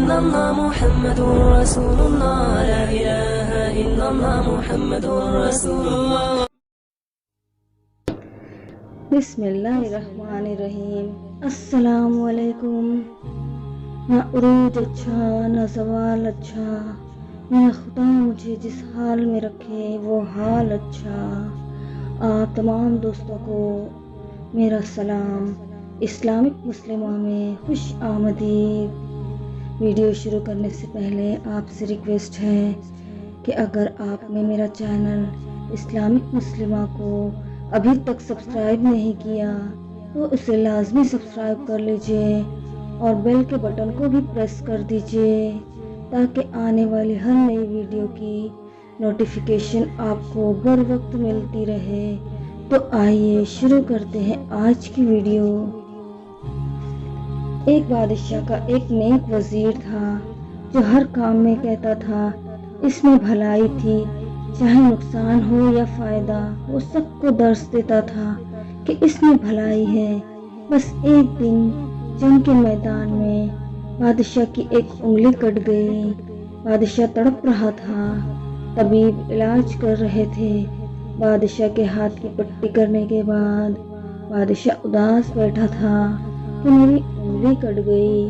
إلا الله محمد رسول الله لا إله إلا الله محمد رسول الله بسم اللہ الرحمن الرحیم۔ السلام علیکم۔ نہ عروج اچھا نہ زوال اچھا، میرا خدا مجھے جس حال میں رکھے وہ حال اچھا۔ آپ تمام دوستوں کو میرا سلام۔ اسلامک مسلمہ میں خوش آمدید۔ ویڈیو شروع کرنے سے پہلے آپ سے ریکویسٹ ہے کہ اگر آپ نے میرا چینل اسلامک مسلمہ کو ابھی تک سبسکرائب نہیں کیا تو اسے لازمی سبسکرائب کر لیجئے اور بیل کے بٹن کو بھی پریس کر دیجئے تاکہ آنے والی ہر نئی ویڈیو کی نوٹیفیکیشن آپ کو بر وقت ملتی رہے۔ تو آئیے شروع کرتے ہیں آج کی ویڈیو۔ ایک بادشاہ کا ایک نیک وزیر تھا جو ہر کام میں کہتا تھا اس میں بھلائی تھی، چاہے نقصان ہو یا فائدہ، وہ سب کو درس دیتا تھا کہ اس میں بھلائی ہے۔ بس ایک دن جنگ کے میدان میں بادشاہ کی ایک انگلی کٹ گئی۔ بادشاہ تڑپ رہا تھا، طبیب علاج کر رہے تھے۔ بادشاہ کے ہاتھ کی پٹی کرنے کے بعد بادشاہ اداس بیٹھا تھا کہ میری انگلی کٹ گئی۔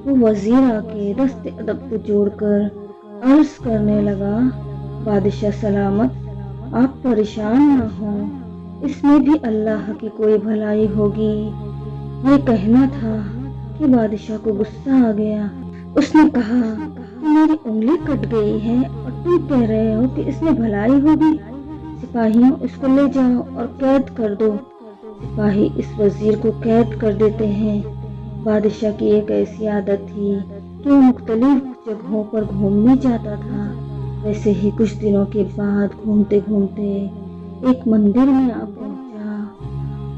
وہ وزیر آ کے دست ادب کو جوڑ کر عرض کرنے لگا، بادشاہ سلامت، آپ پریشان نہ ہوں، اس میں بھی اللہ کی کوئی بھلائی ہوگی۔ یہ کہنا تھا کہ بادشاہ کو غصہ آ گیا۔ اس نے کہا کہ میری انگلی کٹ گئی ہے اور تم کہہ رہے ہو کہ اس میں بھلائی ہوگی؟ سپاہیوں، اس کو لے جاؤ اور قید کر دو۔ سپاہی اس وزیر کو قید کر دیتے ہیں۔ بادشاہ کی ایک ایسی عادت تھی کہ وہ مختلف جگہوں پر گھومنے جاتا تھا۔ ویسے ہی کچھ دنوں کے بعد گھومتے گھومتے ایک مندر میں آ پہنچا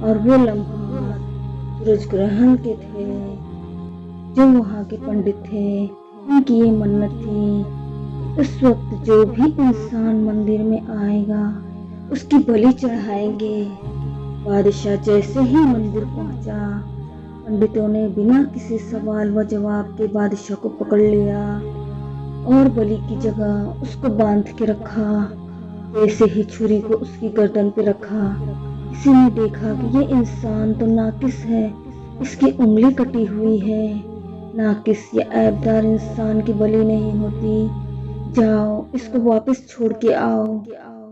اور وہ لمحات سورج گرہن کے تھے۔ جو وہاں کے پنڈت تھے ان کی یہ منت تھی اس وقت جو بھی انسان مندر میں آئے گا اس کی بلی چڑھائیں گے۔ بادشاہ جیسے ہی مندر پہنچا، پنڈتوں نے بنا کسی سوال و جواب کے بادشاہ کو پکڑ لیا اور بلی کی جگہ اس کو باندھ کے رکھا۔ جیسے ہی چھری کو اس کی گردن پہ رکھا، کسی نے دیکھا کہ یہ انسان تو ناقص ہے، اس کی انگلی کٹی ہوئی ہے۔ ناقص یا عیبدار انسان کی بلی نہیں ہوتی، جاؤ اس کو واپس چھوڑ کے آؤ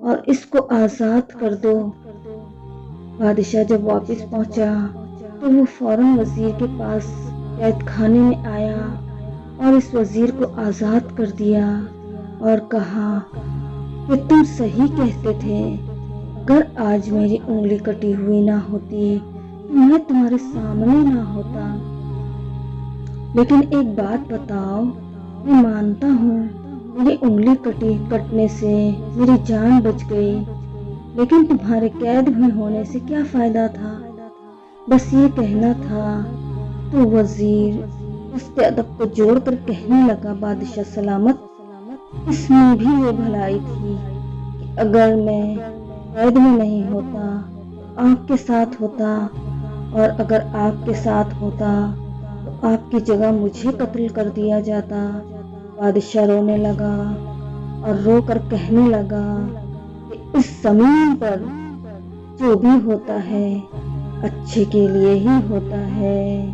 اور اس کو آزاد کر دو۔ بادشاہ جب واپس پہنچا تو وہ فوراً وزیر کے پاس قید خانے میں آیا اور اس وزیر کو آزاد کر دیا اور کہا کہ تم صحیح کہتے تھے، اگر آج میری انگلی کٹی ہوئی نہ ہوتی تو میں تمہارے سامنے نہ ہوتا۔ لیکن ایک بات بتاؤ، میں مانتا ہوں میری انگلی کٹنے سے میری جان بچ گئی، لیکن تمہارے قید میں ہونے سے کیا فائدہ تھا؟ بس یہ کہنا تھا۔ تو وزیر دست ادب کو جوڑ کر کہنے لگا، بادشاہ سلامت، اس میں بھی یہ بھلائی تھی کہ اگر میں قید میں نہیں ہوتا آپ کے ساتھ ہوتا، اور اگر آپ کے ساتھ ہوتا تو آپ کی جگہ مجھے قتل کر دیا جاتا۔ بادشاہ رونے لگا اور رو کر کہنے لگا کہ اس زمین پر جو بھی ہوتا ہے اچھے کے لیے ہی ہوتا ہے۔